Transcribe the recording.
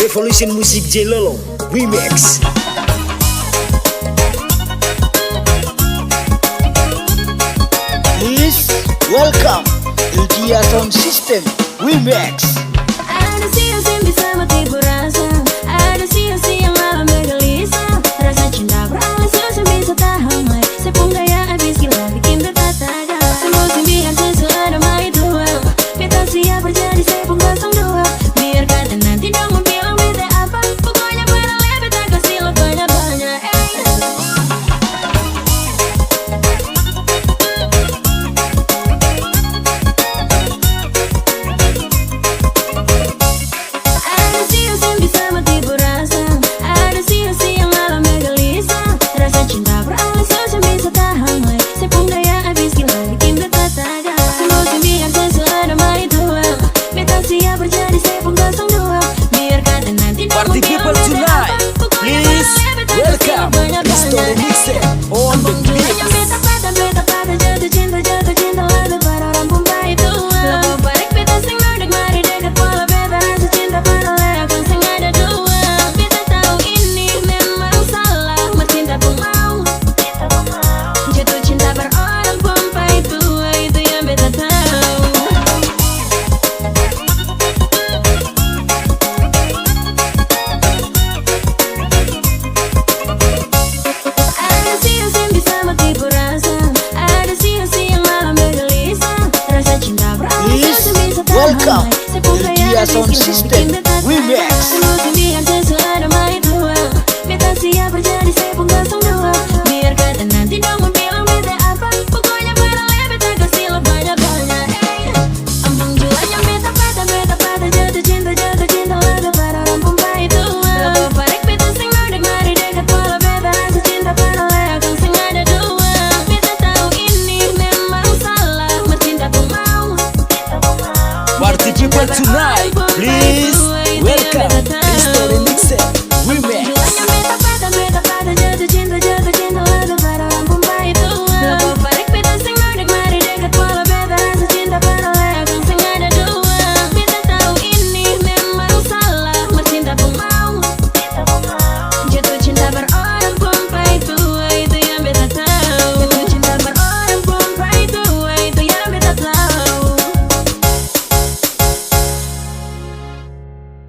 Revolution Musik J Lolo Remix. Please welcome Ildia Sound System Remix. Ada siang bisa mati berasa, ada siang malam bergelisah. Rasa cinta beralas susah bisa tahan, sepung gaya habis gila bikin berkata-kata. Semusim biar sesuai damai tua, beta siap berjadi sepung 02. Biar kata nanti dong mau bilang beta apa, pokoknya beralih beta kasih lo banyak-banyak. Ada siang bisa mati berasa, ada siang malam bergelisah. Rasa cinta beralas susah bisa tahan, sepung gaya habis gila bikin berkata-kata. Semusim biar sesuai damai tua, beta siap berjadi sepung 02. Biar kata nanti dong Party people tonight, please welcome Risto Remixer on the mix. Beta pada jatuh cinta lalu para orang Bombay tua. Lepas balik beta sing merdek mari dekat pola beta rasa cinta para leakan sing ada dua. Beta tahu ini memang salah, mas cinta pun mau. Jatuh cinta para orang Bombay tua, itu yang beta tahu. Ada siang bisa mati berasa, ada siang malam bergelisah. Rasa cinta beralas Please susah bisa tahan, welcome sepung gaya Ildia habis Sound gila System bikin beta